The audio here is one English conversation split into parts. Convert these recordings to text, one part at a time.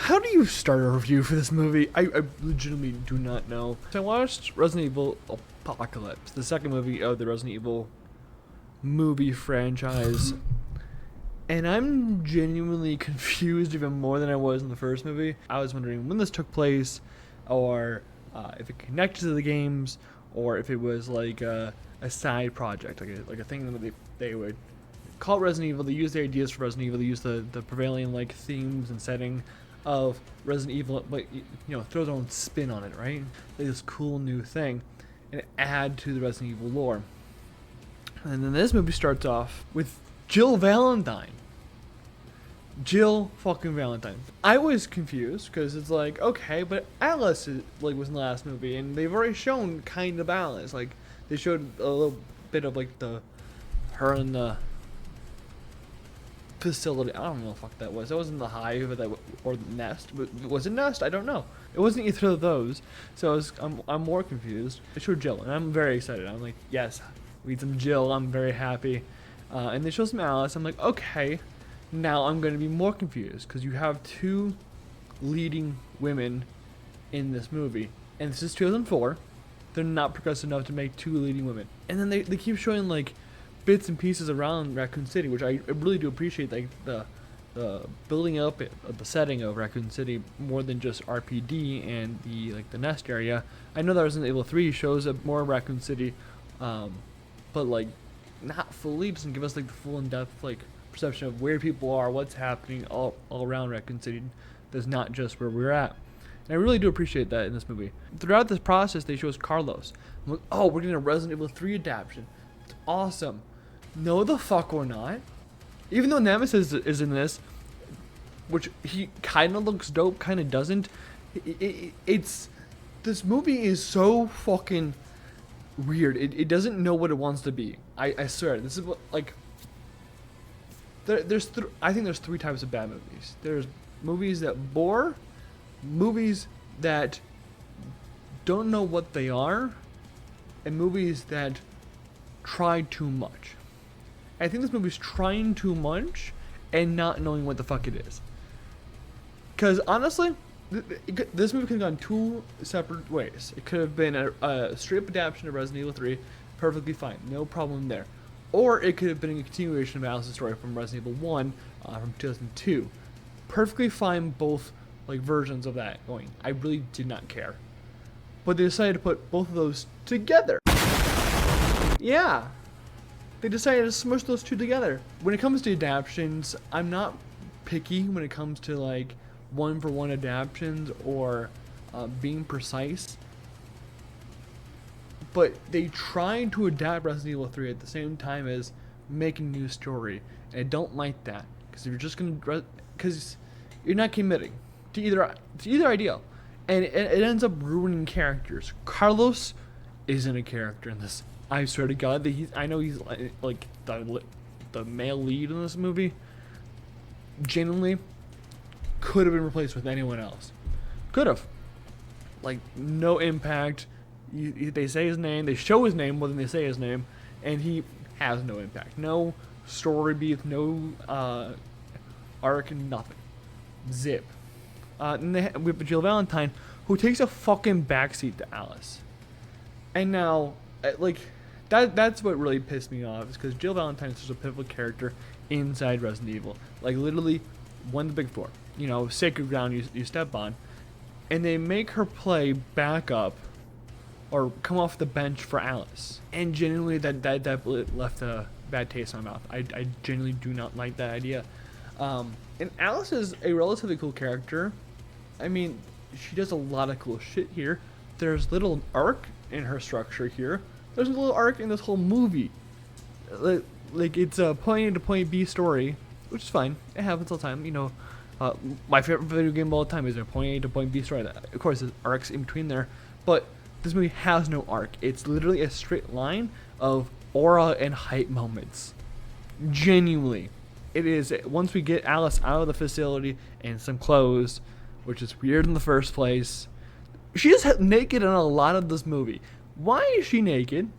How do you start a review for this movie? I legitimately do not know. So I watched Resident Evil Apocalypse, the second movie of the Resident Evil movie franchise. And I'm genuinely confused even more than I was in the first movie. I was wondering when this took place, or if it connected to the games, or if it was like a side project, like a thing that they would call it Resident Evil. They use the ideas for Resident Evil. They use the prevailing like themes and setting of Resident Evil, but throw their own spin on it, right? Like this cool new thing, and add to the Resident Evil lore. And then this movie starts off with Jill Valentine. Jill fucking Valentine. I was confused because it's like, okay, but Alice was in the last movie, and they've already shown kind of Alice. Like they showed a little bit of like her in the facility. I don't know what the fuck that was. That wasn't the Hive or the Nest. Was it Nest? I don't know. It wasn't either of those. So I'm more confused. They showed Jill, and I'm very excited. I'm like, yes, we need some Jill. I'm very happy. And they show some Alice. I'm like, okay. Now I'm going to be more confused because you have two leading women in this movie. And this is 2004. They're not progressive enough to make two leading women. And then they keep showing like bits and pieces around Raccoon City, which I really do appreciate, like the building up the setting of Raccoon City more than just RPD and the Nest area. I know that Resident Evil 3 shows up more of Raccoon City, but like not fully. Doesn't give us like the full in-depth like perception of where people are, what's happening all around Raccoon City. That's not just where we're at. And I really do appreciate that in this movie. Throughout this process, they show us Carlos. I'm like, oh, we're getting a Resident Evil 3 adaptation. It's awesome. No, the fuck we're not. Even though Nemesis is in this, which he kind of looks dope, kind of doesn't. It's this movie is so fucking weird. It doesn't know what it wants to be. I swear. This is what like. I think there's three types of bad movies. There's movies that bore, movies that don't know what they are, and movies that try too much. I think this movie's trying too much and not knowing what the fuck it is. Because honestly, this movie could have gone two separate ways. It could have been a straight up adaptation of Resident Evil 3, perfectly fine, no problem there. Or it could have been a continuation of Alice's story from Resident Evil 1 from 2002. Perfectly fine, both like versions of that going. I really did not care. But they decided to put both of those together. Yeah. They decided to smush those two together. When it comes to adaptations, I'm not picky when it comes to like one-for-one adaptations or being precise. But they tried to adapt Resident Evil 3 at the same time as making a new story. And I don't like that. Because if you're just going to... Because you're not committing to either idea. And it ends up ruining characters. Carlos isn't a character in this. I swear to God, that I know he's like the male lead in this movie. Genuinely, could have been replaced with anyone else. Could have. Like, no impact. They say his name, they show his name more than they say his name, and he has no impact. No story beat, no arc, nothing. Zip. And we have Jill Valentine, who takes a fucking backseat to Alice. And now, like, that's what really pissed me off, is because Jill Valentine is such a pivotal character inside Resident Evil. Like, literally, one of the big four. Sacred ground you step on. And they make her play backup or come off the bench for Alice. And genuinely, that left a bad taste in my mouth. I genuinely do not like that idea. And Alice is a relatively cool character. I mean, she does a lot of cool shit here. There's little arc in her structure here. There's a little arc in this whole movie. Like it's a point A to point B story, which is fine. It happens all the time. My favorite video game of all the time is a point A to point B story. Of course, there's arcs in between there, but this movie has no arc. It's literally a straight line of aura and hype moments. Genuinely. It is, once we get Alice out of the facility and some clothes, which is weird in the first place. She is naked in a lot of this movie. Why is she naked?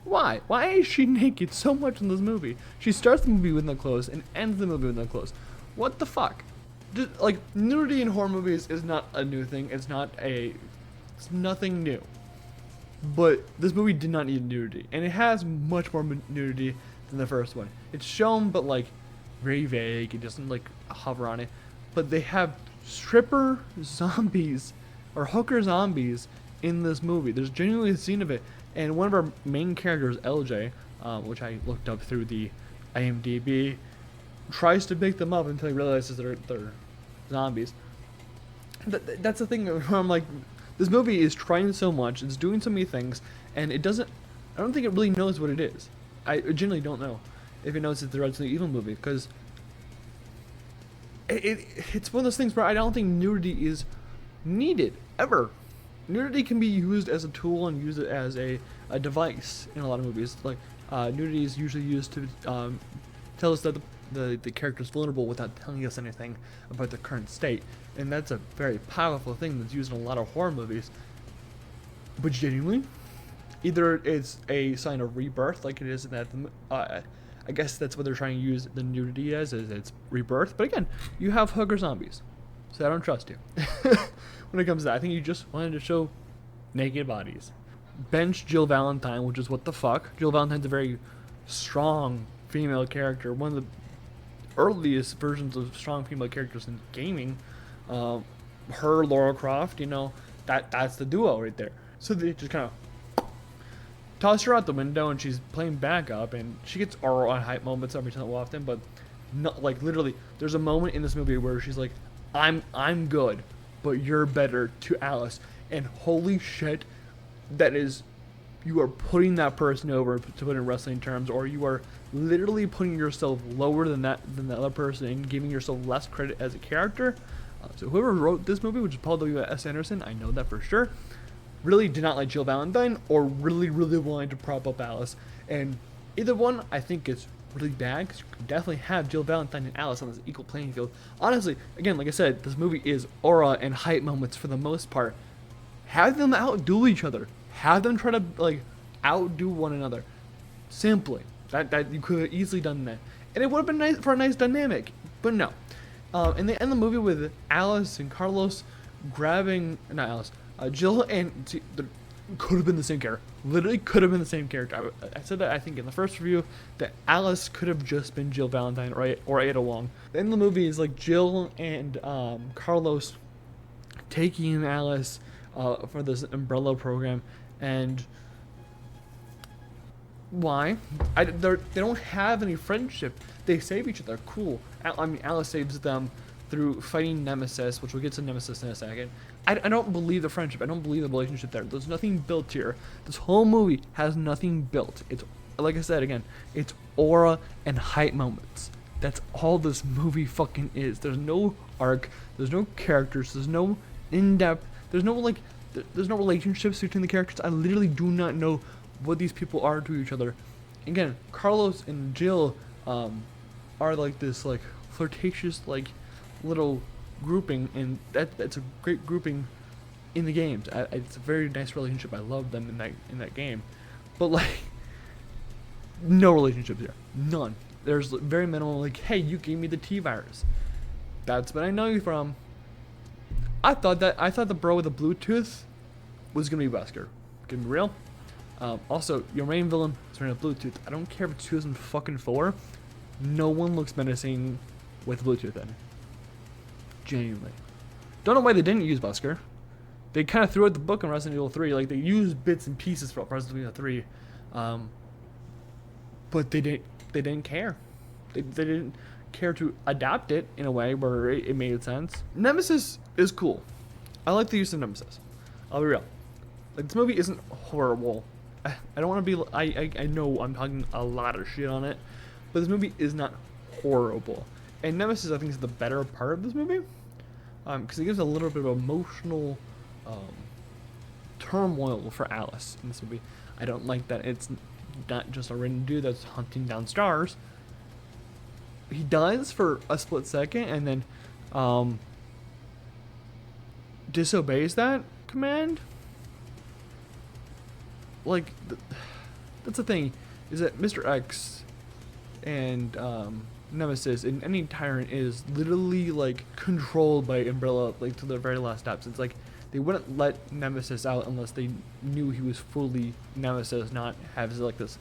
Why? Why is she naked so much in this movie? She starts the movie with no clothes and ends the movie with no clothes. What the fuck? just, like, nudity in horror movies is not a new thing. It's nothing new. But this movie did not need nudity, and it has much more nudity than the first one. It's shown, but like very vague. It doesn't like hover on it. But they have stripper zombies or hooker zombies in this movie. There's genuinely a scene of it, and one of our main characters, LJ, which I looked up through the IMDb, tries to pick them up until he realizes they're zombies. That's the thing where I'm like, this movie is trying so much, it's doing so many things, and it doesn't. I don't think it really knows what it is. I genuinely don't know if it knows it's the Resident Evil movie, because it's one of those things where I don't think nudity is needed ever. Nudity can be used as a tool and used as a device in a lot of movies. Like nudity is usually used to tell us that the character is vulnerable without telling us anything about the current state, and that's a very powerful thing that's used in a lot of horror movies. But genuinely, either it's a sign of rebirth, like it is in that. I guess that's what they're trying to use the nudity as, is it's rebirth. But again, you have hooker zombies, so I don't trust you when it comes to that. I think you just wanted to show naked bodies. Bench Jill Valentine, which is what the fuck. Jill Valentine's a very strong female character, one of the earliest versions of strong female characters in gaming. Her, Lara Croft, that's the duo right there. So they just kind of toss her out the window, and she's playing backup, and she gets ROI hype moments every so often, but not like literally. There's a moment in this movie where she's like, "I'm good, but you're better" to Alice, and holy shit, that is, you are putting that person over, to put in wrestling terms, or you are literally putting yourself lower than the other person and giving yourself less credit as a character. So whoever wrote this movie, which is Paul W.S. Anderson, I know that for sure, really did not like Jill Valentine, or really wanted to prop up Alice. And either one, I think, is really bad, because you can definitely have Jill Valentine and Alice on this equal playing field. Honestly, again, like I said, this movie is aura and hype moments for the most part. Have them outdo each other. Have them try to like outdo one another. Simply, that you could have easily done that, and it would have been nice for a nice dynamic. But no. And they end the movie with Alice and Carlos grabbing, not Alice, Jill, and could have been the same character. Literally could have been the same character. I said that, I think, in the first review, that Alice could have just been Jill Valentine or Ada Wong. The end of the movie is like Jill and Carlos taking Alice for this umbrella program, and why? They don't have any friendship. They save each other. Cool. I mean, Alice saves them through fighting Nemesis, which we'll get to Nemesis in a second. I don't believe the friendship. I don't believe the relationship there. There's nothing built here. This whole movie has nothing built. It's, like I said again, it's aura and hype moments. That's all this movie fucking is. There's no arc. There's no characters. There's no in-depth. There's no relationships between the characters. I literally do not know what these people are to each other. Again, Carlos and Jill are like this like flirtatious like little grouping, and that's a great grouping in the games. It's a very nice relationship. I love them in that game, but like no relationships here. None. There's very minimal like, hey, you gave me the T virus. That's what I know you from. I thought the bro with the Bluetooth was gonna be Wesker. Gonna be real. Also, your main villain is wearing a Bluetooth. I don't care if it's 2004. No one looks menacing with Bluetooth in. Genuinely. Don't know why they didn't use Wesker. They kind of threw out the book on Resident Evil 3. Like, they used bits and pieces from Resident Evil 3. But they didn't care. They didn't care to adapt it in a way where it made sense. Nemesis is cool. I like the use of Nemesis. I'll be real. Like, this movie isn't horrible. I don't want to be. I know I'm talking a lot of shit on it, but this movie is not horrible. And Nemesis, I think, is the better part of this movie, because it gives a little bit of emotional turmoil for Alice in this movie. I don't like that it's not just a random dude that's hunting down stars. He does for a split second, and then disobeys that command. Like, that's the thing, is that Mr. X and Nemesis and any tyrant is literally like controlled by Umbrella, like to the very last steps. It's like they wouldn't let Nemesis out unless they knew he was fully Nemesis, not have like this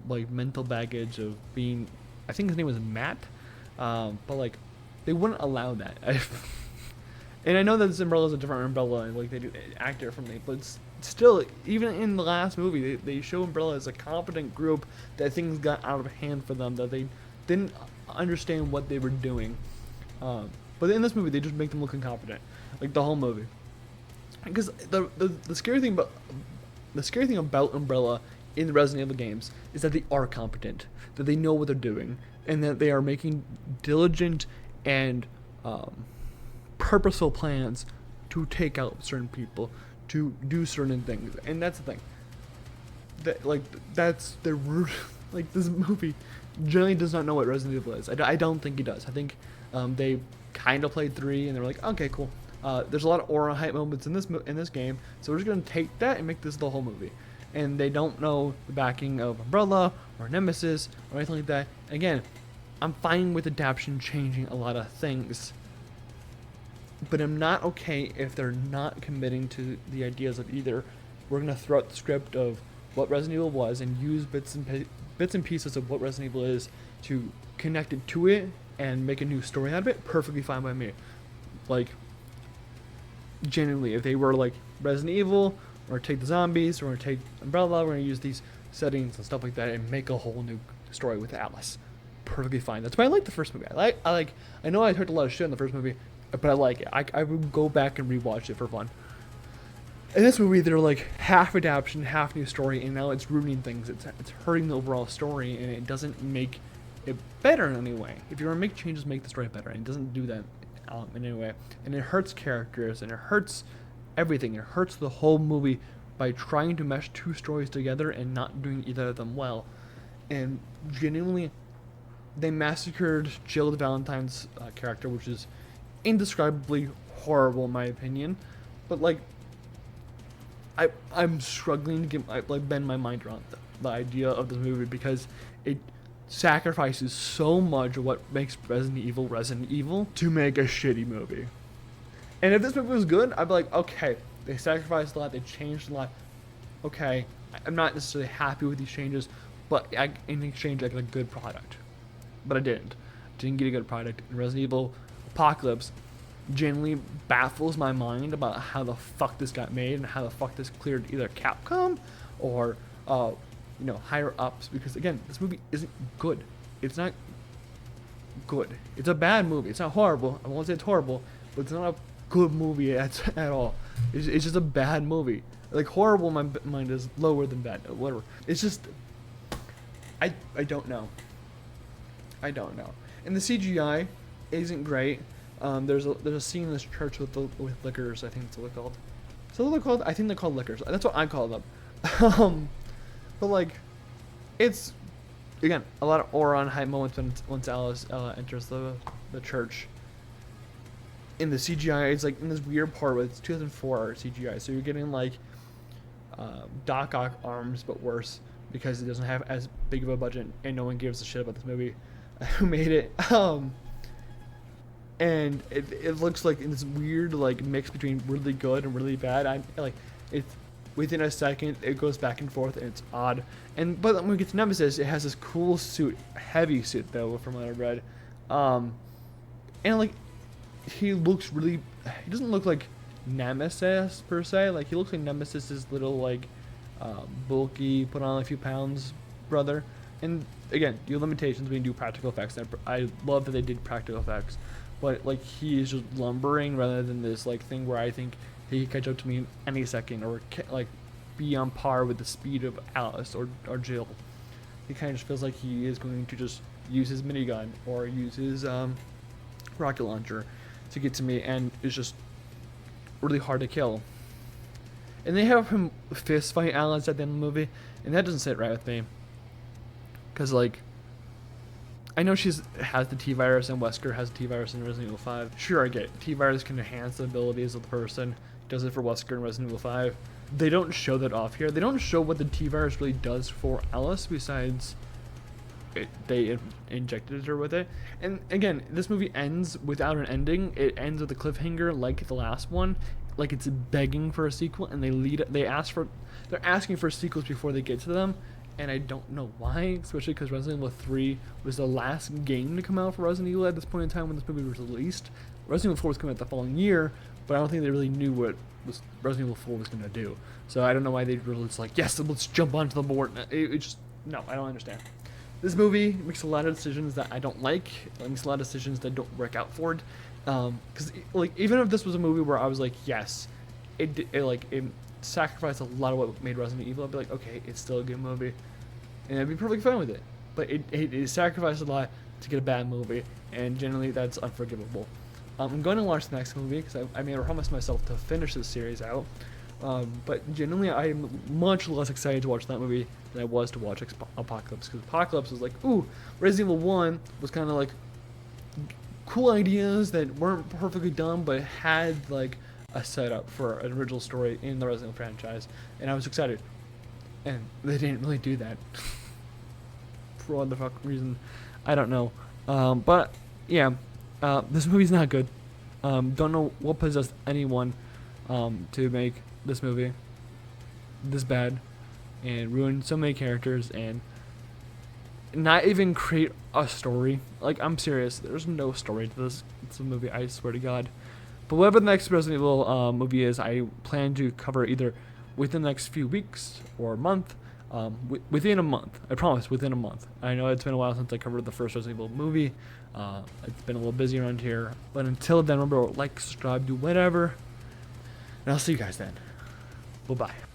like mental baggage of being, I think his name was Matt, but like they wouldn't allow that. And I know that this Umbrella is a different Umbrella and like they do act differently, but it's still, even in the last movie, they show Umbrella as a competent group that things got out of hand for them, that they didn't understand what they were doing. But in this movie, they just make them look incompetent, like the whole movie. Because the scary thing about Umbrella in the Resident Evil games is that they are competent, that they know what they're doing, and that they are making diligent and purposeful plans to take out certain people, to do certain things. And that's the thing. That's the root. Like, this movie generally does not know what Resident Evil is. I don't think he does. I think they kind of played 3 and they were like, okay, cool. There's a lot of aura hype moments in this game, so we're just gonna take that and make this the whole movie. And they don't know the backing of Umbrella or Nemesis or anything like that. Again, I'm fine with adaptation changing a lot of things, but I'm not okay if they're not committing to the ideas of either we're gonna throw out the script of what Resident Evil was and use bits and pieces of what Resident Evil is to connect it to it and make a new story out of it. Perfectly fine by me. Like, genuinely, if they were like Resident Evil, or take the zombies, or take Umbrella, we're gonna use these settings and stuff like that and make a whole new story with Alice. Perfectly fine. That's why I like the first movie. I know I heard a lot of shit in the first movie, but I like it. I would go back and rewatch it for fun. In this movie, they're like half adaptation, half new story, and now it's ruining things. It's hurting the overall story, and it doesn't make it better in any way. If you're gonna make changes, make the story better, and it doesn't do that in any way. And it hurts characters, and it hurts everything. It hurts the whole movie by trying to mesh 2 stories together and not doing either of them well. And genuinely, they massacred Jill Valentine's character, which is indescribably horrible in my opinion. But like, I'm struggling to bend my mind around the idea of this movie, because it sacrifices so much of what makes Resident Evil to make a shitty movie. And if this movie was good, I'd be like, okay, they sacrificed a lot, they changed a lot. Okay, I'm not necessarily happy with these changes, but in exchange I got a good product. But I didn't get a good product. And Resident Evil Apocalypse genuinely baffles my mind about how the fuck this got made and how the fuck this cleared either Capcom or higher ups, because again, this movie isn't good. It's not good. It's a bad movie. It's not horrible. I won't say it's horrible, but it's not a good movie at all. It's just a bad movie. Like, horrible in my mind is lower than bad. Whatever. It's just, I don't know. I don't know. And the CGI isn't great. There's a scene in this church with liquors. I think that's what they're called. So they're called. I think they're called liquors. That's what I call them. But like, it's again a lot of aura and hype moments once Alice enters the church. In the CGI, it's like in this weird part where it's 2004 CGI, so you're getting like Doc Ock arms, but worse, because it doesn't have as big of a budget and no one gives a shit about this movie who made it. And it looks like in this weird like mix between really good and really bad. It's within a second it goes back and forth and it's odd. But when we get to Nemesis, it has this cool suit, heavy suit though, from what I read. And like, he doesn't look like Nemesis per se. Like, he looks like Nemesis's little like bulky, put on a few pounds brother. And again, your limitations when you do practical effects. I love that they did practical effects, but like, he is just lumbering rather than this like thing where I think he could catch up to me in any second, or like be on par with the speed of Alice or Jill. He kind of just feels like he is going to just use his minigun or use his rocket launcher to get to me, and it's just really hard to kill. And they have him fist fight Alice at the end of the movie, and that doesn't sit right with me. Because like, I know has the T-Virus and Wesker has the T-Virus in Resident Evil 5. Sure, I get it. T-Virus can enhance the abilities of the person. Does it for Wesker in Resident Evil 5. They don't show that off here. They don't show what the T-Virus really does for Alice, besides they injected her with it. And again, this movie ends without an ending. It ends with a cliffhanger like the last one, like it's begging for a sequel, and they're asking for sequels before they get to them. And I don't know why, especially because Resident Evil 3 was the last game to come out for Resident Evil at this point in time when this movie was released. Resident Evil 4 was coming out the following year, but I don't think they really knew what Resident Evil 4 was going to do. So I don't know why they were just like, yes, let's jump onto the board. It just, no, I don't understand. This movie makes a lot of decisions that I don't like. It makes a lot of decisions that don't work out for it. Because like even if this was a movie where I was like, yes, it sacrificed a lot of what made Resident Evil, I'd be like, okay, it's still a good movie, and I'd be perfectly fine with it. But it sacrificed a lot to get a bad movie, and generally that's unforgivable. I'm going to watch the next movie because I made a promise myself to finish this series out. But generally, I'm much less excited to watch that movie than I was to watch Apocalypse, because Apocalypse was like, ooh, Resident Evil 1 was kind of like cool ideas that weren't perfectly done, but had like a setup for an original story in the Resident Evil franchise, and I was excited. And they didn't really do that for what the fuck reason, I don't know. But yeah, this movie's not good. Don't know what possessed anyone to make this movie this bad and ruin so many characters and not even create a story. Like, I'm serious, there's no story to this. It's a movie, I swear to God. But whatever the next Resident Evil movie is, I plan to cover either within the next few weeks or a month. Within a month, I promise, within a month. I know it's been a while since I covered the first Resident Evil movie. It's been a little busy around here. But until then, remember, like, subscribe, do whatever. And I'll see you guys then. Bye-bye.